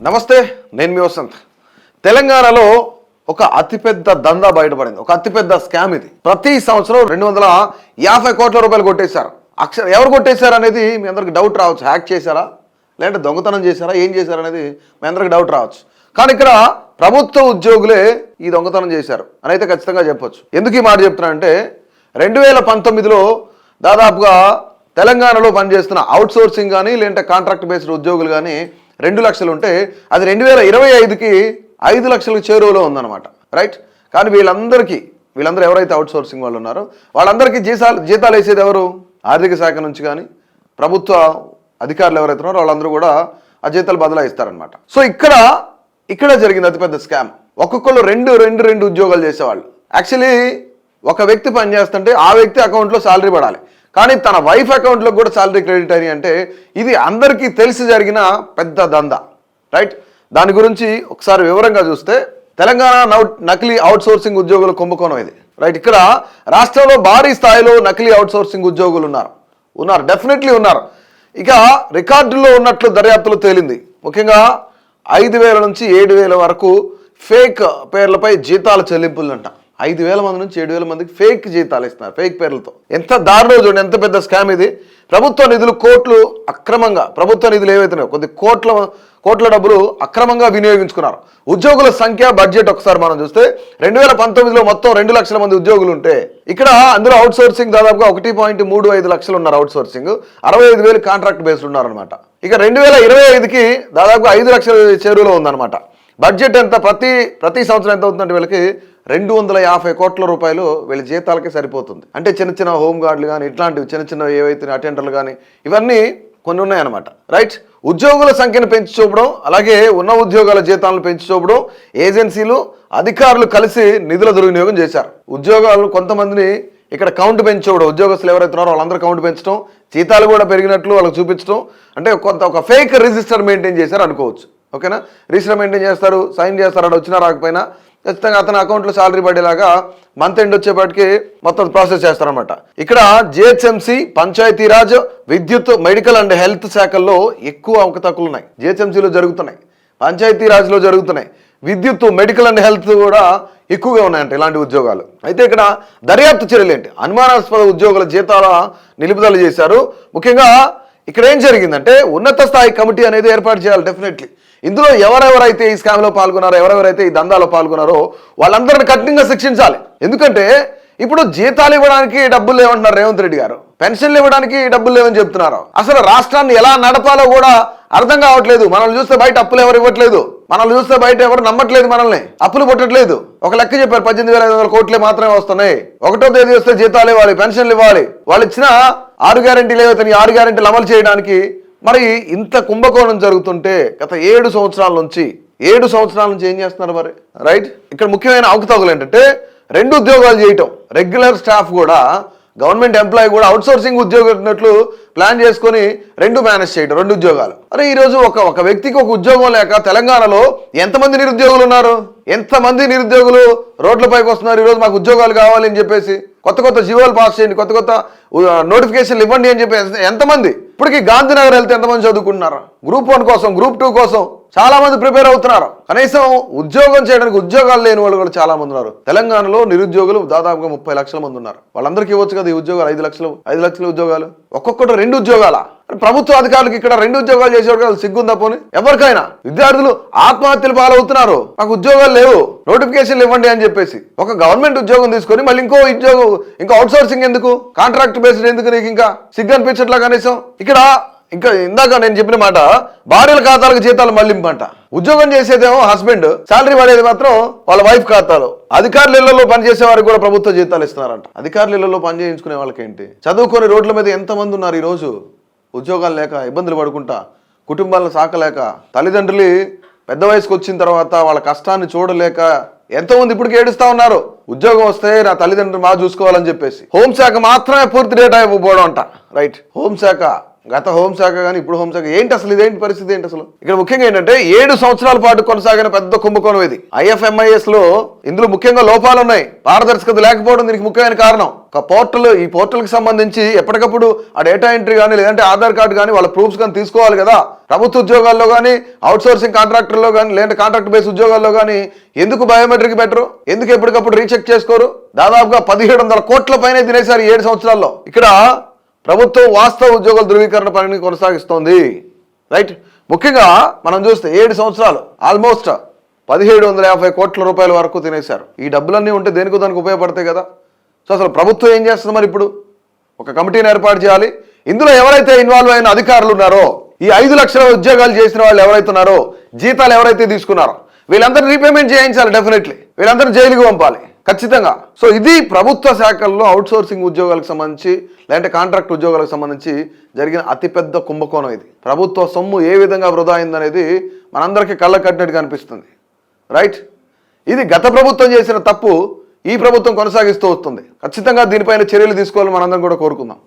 నమస్తే, నేను మీ వసంత్. తెలంగాణలో ఒక అతిపెద్ద దందా బయటపడింది. ఒక అతిపెద్ద స్కామ్ ఇది. ప్రతి సంవత్సరం 250 కోట్ల రూపాయలు కొట్టేశారు. ఎవరు కొట్టేశారు అనేది మీ అందరికి డౌట్ రావచ్చు. హ్యాక్ చేశారా, లేదంటే దొంగతనం చేశారా, ఏం చేశారు అనేది మీ అందరికి డౌట్ రావచ్చు. కానీ ఇక్కడ ప్రభుత్వ ఉద్యోగులే ఈ దొంగతనం చేశారు అని అయితే ఖచ్చితంగా చెప్పొచ్చు. ఎందుకు ఈ మాట చెప్తున్నానంటే 2019లో దాదాపుగా తెలంగాణలో పనిచేస్తున్న అవుట్సోర్సింగ్ కానీ లేదంటే కాంట్రాక్ట్ బేస్డ్ ఉద్యోగులు కానీ 2 లక్షలు ఉంటే అది 2025కి 5 లక్షలకు చేరువలో ఉందన్నమాట. రైట్. కానీ వీళ్ళందరూ ఎవరైతే అవుట్సోర్సింగ్ వాళ్ళు ఉన్నారో వాళ్ళందరికీ జీతాలు వేసేది ఎవరు? ఆర్థిక శాఖ నుంచి కానీ ప్రభుత్వ అధికారులు ఎవరైతే ఉన్నారో వాళ్ళందరూ కూడా ఆ జీతాలు బదలాయిస్తారనమాట. సో ఇక్కడ జరిగింది అతిపెద్ద స్కామ్. ఒక్కొక్కరు రెండు ఉద్యోగాలు చేసేవాళ్ళు. యాక్చువల్లీ ఒక వ్యక్తి పనిచేస్తుంటే ఆ వ్యక్తి అకౌంట్లో శాలరీ పడాలి, కానీ తన వైఫ్ అకౌంట్లో కూడా శాలరీ క్రెడిట్ అని అంటే ఇది అందరికీ తెలిసి జరిగిన పెద్ద దందా. రైట్. దాని గురించి ఒకసారి వివరంగా చూస్తే తెలంగాణ నకిలీ అవుట్సోర్సింగ్ ఉద్యోగుల కుంభకోణం ఇది. రైట్. ఇక్కడ రాష్ట్రంలో భారీ స్థాయిలో నకిలీ అవుట్సోర్సింగ్ ఉద్యోగులు ఉన్నారు, డెఫినెట్లీ ఉన్నారు. ఇక రికార్డుల్లో ఉన్నట్లు దర్యాప్తులో తేలింది. ముఖ్యంగా 5,000 నుంచి 7,000 వరకు ఫేక్ పేర్లపై జీతాల చెల్లింపులంట. 5,000 మంది నుంచి 7,000 మందికి ఫేక్ జీతాలు ఇస్తున్నారు, ఫేక్ పేర్లతో. ఎంత దారుణం చూడండి, ఎంత పెద్ద స్కామ్ ఇది. ప్రభుత్వ నిధులు కోట్లు అక్రమంగా, ప్రభుత్వ నిధులు ఏవైతున్నాయో కొద్ది కోట్ల డబ్బులు అక్రమంగా వినియోగించుకున్నారు. ఉద్యోగుల సంఖ్య, బడ్జెట్ ఒకసారి మనం చూస్తే 2019లో మొత్తం 2 లక్షల మంది ఉద్యోగులు ఉంటే ఇక్కడ అందులో అవుట్ సోర్సింగ్ దాదాపుగా 1.35 లక్షలు ఉన్నారు. అవుట్ సోర్సింగ్ 65,000 కాంట్రాక్ట్ బేస్డ్ ఉన్నారనమాట. ఇక 2025కి దాదాపుగా 5 లక్షల చేరువలో ఉందన్నమాట. బడ్జెట్ ఎంత ప్రతి సంవత్సరం ఎంత అవుతుందంటే వీళ్ళకి 250 కోట్ల రూపాయలు వీళ్ళ జీతాలకే సరిపోతుంది. అంటే చిన్న హోమ్ గార్డులు కానీ ఇట్లాంటివి చిన్న ఏవైతే అటెండర్లు కానీ ఇవన్నీ కొన్ని ఉన్నాయన్నమాట. రైట్. ఉద్యోగుల సంఖ్యను పెంచి చూపడం, అలాగే ఉన్న ఉద్యోగాల జీతాలను పెంచి చూపడం, ఏజెన్సీలు అధికారులు కలిసి నిధుల దుర్వినియోగం చేశారు. ఉద్యోగాలు కొంతమందిని ఇక్కడ కౌంట్ పెంచి చూపడం, ఉద్యోగస్తులు ఎవరైతే ఉన్నారో వాళ్ళందరూ కౌంట్ పెంచడం, జీతాలు కూడా పెరిగినట్లు వాళ్ళకి చూపించడం, అంటే ఒక ఫేక్ రిజిస్టర్ మెయింటైన్ చేశారు అనుకోవచ్చు. ఓకేనా. రిజిస్టర్ మెయింటైన్ చేస్తారు, సైన్ చేస్తారు, అక్కడ వచ్చినా రాకపోయినా ఖచ్చితంగా అతని అకౌంట్లో శాలరీ పడేలాగా మంత్ ఎండ్ వచ్చేపాటికి మొత్తం ప్రాసెస్ చేస్తారనమాట. ఇక్కడ జిహెచ్ఎంసీ, పంచాయతీరాజ్, విద్యుత్, మెడికల్ అండ్ హెల్త్ శాఖల్లో ఎక్కువ అవకతవకలు ఉన్నాయి. జిహెచ్ఎంసీలో జరుగుతున్నాయి, పంచాయతీరాజ్లో జరుగుతున్నాయి, విద్యుత్, మెడికల్ అండ్ హెల్త్ కూడా ఎక్కువగా ఉన్నాయంట ఇలాంటి ఉద్యోగాలు. అయితే ఇక్కడ దర్యాప్తు చర్యలు ఏంటి? అనుమానాస్పద ఉద్యోగుల జీతాల నిలుపుదల చేశారు. ముఖ్యంగా ఇక్కడ ఏం జరిగిందంటే ఉన్నత స్థాయి కమిటీ అనేది ఏర్పాటు చేయాలి డెఫినెట్లీ. ఇందులో ఎవరెవరైతే ఈ స్కామ్లో పాల్గొన్నారో, ఎవరెవరైతే ఈ దందాలో పాల్గొన్నారో వాళ్ళందరినీ కఠినంగా శిక్షించాలి. ఎందుకంటే ఇప్పుడు జీతాలు ఇవ్వడానికి డబ్బులు లేవంటున్నారు రేవంత్ రెడ్డి గారు, పెన్షన్లు ఇవ్వడానికి డబ్బులు లేవని చెప్తున్నారు. అసలు రాష్ట్రాన్ని ఎలా నడపాలో కూడా అర్థం కావట్లేదు. మనల్ని చూస్తే బయట అప్పులు ఎవరు ఇవ్వట్లేదు, మనల్ని చూస్తే బయట ఎవరు నమ్మట్లేదు, మనల్ని అప్పులు పుట్టట్లేదు. ఒక లెక్క చెప్పారు, 18,500 కోట్లే మాత్రమే వస్తున్నాయి. 1వ తేదీ వస్తే జీతాలు ఇవ్వాలి, పెన్షన్లు ఇవ్వాలి. వాళ్ళు ఇచ్చిన 6 గ్యారెంటీలు ఏవైతే 6 గ్యారెంటీలు అమలు చేయడానికి మరి ఇంత కుంభకోణం జరుగుతుంటే గత 7 సంవత్సరాల నుంచి ఏం చేస్తున్నారు మరి? రైట్. ఇక్కడ ముఖ్యమైన అవకతవకలు ఏంటంటే 2 ఉద్యోగాలు చేయటం, రెగ్యులర్ స్టాఫ్ కూడా, గవర్నమెంట్ ఎంప్లాయీ కూడా అవుట్సోర్సింగ్ ఉద్యోగం ప్లాన్ చేసుకొని 2 మేనేజ్ చేయడం, 2 ఉద్యోగాలు. అరే ఈరోజు ఒక వ్యక్తికి ఒక ఉద్యోగం లేక తెలంగాణలో ఎంతమంది నిరుద్యోగులు ఉన్నారు? ఎంతమంది నిరుద్యోగులు రోడ్లపైకి వస్తున్నారు? ఈరోజు మాకు ఉద్యోగాలు కావాలి అని చెప్పేసి కొత్త జీవోలు పాస్ చేయండి, కొత్త నోటిఫికేషన్లు ఇవ్వండి అని చెప్పేసి ఎంతమంది? ఇప్పటికీ గాంధీనగర్ వెళ్తే ఎంతమంది చదువుకుంటున్నారు? గ్రూప్ 1 కోసం, గ్రూప్ 2 కోసం చాలా మంది ప్రిపేర్ అవుతున్నారు. కనీసం ఉద్యోగం చేయడానికి ఉద్యోగాలు లేని వాళ్ళు కూడా చాలా మంది ఉన్నారు. తెలంగాణలో నిరుద్యోగులు దాదాపుగా 30 లక్షల మంది ఉన్నారు. వాళ్ళందరికీ ఇవ్వచ్చు కదా ఈ ఉద్యోగాలు, 5 లక్షల ఉద్యోగాలు. ఒక్కొక్కటి 2 ఉద్యోగాల. ప్రభుత్వ అధికారులకు ఇక్కడ 2 ఉద్యోగాలు చేసేవాళ్ళు సిగ్గుందా పోనీ? ఎవరికైనా విద్యార్థులు ఆత్మహత్యలు పాలవుతున్నారు, మాకు ఉద్యోగాలు లేవు, నోటిఫికేషన్లు ఇవ్వండి అని చెప్పేసి. ఒక గవర్నమెంట్ ఉద్యోగం తీసుకొని మళ్ళీ ఇంకో అవుట్సోర్సింగ్ ఎందుకు, కాంట్రాక్ట్ బేస్డ్ ఎందుకు? నీకు ఇంకా సిగ్గు అనిపించట్లా కనీసం? ఇక్కడ ఇంకా ఇందాక నేను చెప్పిన మాట, భార్యల ఖాతాలకు జీతాలు మళ్లింపంట. ఉద్యోగం చేసేదేమో హస్బెండ్, శాలరీ పడేది మాత్రం వాళ్ళ వైఫ్ ఖాతాలో. అధికారుల ఇళ్లలో పనిచేసే వారికి కూడా ప్రభుత్వ జీతాలు ఇస్తున్నారంట. అధికారుల ఇళ్లలో పనిచేయించుకునే వాళ్ళకేంటి? చదువుకొని రోడ్ల మీద ఎంతమంది ఉన్నారు ఈరోజు? ఉద్యోగాలు లేక ఇబ్బందులు పడుకుంటా, కుటుంబాలను సాకలేక, తల్లిదండ్రులు పెద్ద వయసుకు వచ్చిన తర్వాత వాళ్ళ కష్టాన్ని చూడలేక ఎంతోమంది ఇప్పటికి ఏడుస్తా ఉన్నారు. ఉద్యోగం వస్తే నా తల్లిదండ్రులు చూసుకోవాలని చెప్పేసి. హోంశాఖ మాత్రమే పూర్తి డేటా ఇవ్వకపోవడం అంట. రైట్. హోంశాఖ గత హోంశాఖ కానీ ఇప్పుడు హోంశాఖ ఏంటి అసలు, ఇదేంటి పరిస్థితి ఏంటి అసలు? ఇక్కడ ముఖ్యంగా ఏంటంటే 7 సంవత్సరాల పాటు కొనసాగిన పెద్ద కుంభకోణం ఇది. IFMIS లో ఇందులో ముఖ్యంగా లోపాలు ఉన్నాయి, పారదర్శకత లేకపోవడం దీనికి ముఖ్యమైన కారణం. ఒక పోర్టల్, ఈ పోర్టల్కి సంబంధించి ఎప్పటికప్పుడు ఆ డేటా ఎంట్రీ కానీ లేదంటే ఆధార్ కార్డు కానీ వాళ్ళ ప్రూఫ్స్ కానీ తీసుకోవాలి కదా. ప్రభుత్వ ఉద్యోగాల్లో కానీ అవుట్సోర్సింగ్ కాంట్రాక్టర్లో కానీ లేదంటే కాంట్రాక్ట్ బేస్ ఉద్యోగాల్లో కానీ ఎందుకు బయోమెట్రిక్ పెట్టరు? ఎందుకు ఎప్పటికప్పుడు రీచెక్ చేసుకోరు? దాదాపుగా 1700 కోట్ల పైన తినేశారు 7 సంవత్సరాల్లో. ఇక్కడ ప్రభుత్వం వాస్తవ ఉద్యోగుల ధృవీకరణ పనిని కొనసాగిస్తోంది. రైట్, ముఖ్యంగా మనం చూస్తే 7 సంవత్సరాలు ఆల్మోస్ట్ 1750 కోట్ల రూపాయల వరకు తినేశారు. ఈ డబ్బులన్నీ ఉంటే దేనికో దానికి ఉపయోగపడతాయి కదా. సో అసలు ప్రభుత్వం ఏం చేస్తుంది మరి? ఇప్పుడు ఒక కమిటీని ఏర్పాటు చేయాలి. ఇందులో ఎవరైతే ఇన్వాల్వ్ అయిన అధికారులు ఉన్నారో, ఈ 5 లక్షల ఉద్యోగాలు చేసిన వాళ్ళు ఎవరైతే ఉన్నారో, జీతాలు ఎవరైతే తీసుకున్నారో వీళ్ళందరినీ రీపేమెంట్ చేయించాలి. డెఫినెట్లీ వీళ్ళందరినీ జైలుకి పంపాలి ఖచ్చితంగా. సో ఇది ప్రభుత్వ శాఖల్లో అవుట్సోర్సింగ్ ఉద్యోగాలకు సంబంధించి లేదంటే కాంట్రాక్ట్ ఉద్యోగాలకు సంబంధించి జరిగిన అతిపెద్ద కుంభకోణం ఇది. ప్రభుత్వ సొమ్ము ఏ విధంగా వృధా అయిందనేది మనందరికీ కళ్ళ కట్టినట్టుగా అనిపిస్తుంది. రైట్, ఇది గత ప్రభుత్వం చేసిన తప్పు ఈ ప్రభుత్వం కొనసాగిస్తూ వస్తుంది. ఖచ్చితంగా దీనిపైన చర్యలు తీసుకోవాలని మనందరం కూడా కోరుకుందాం.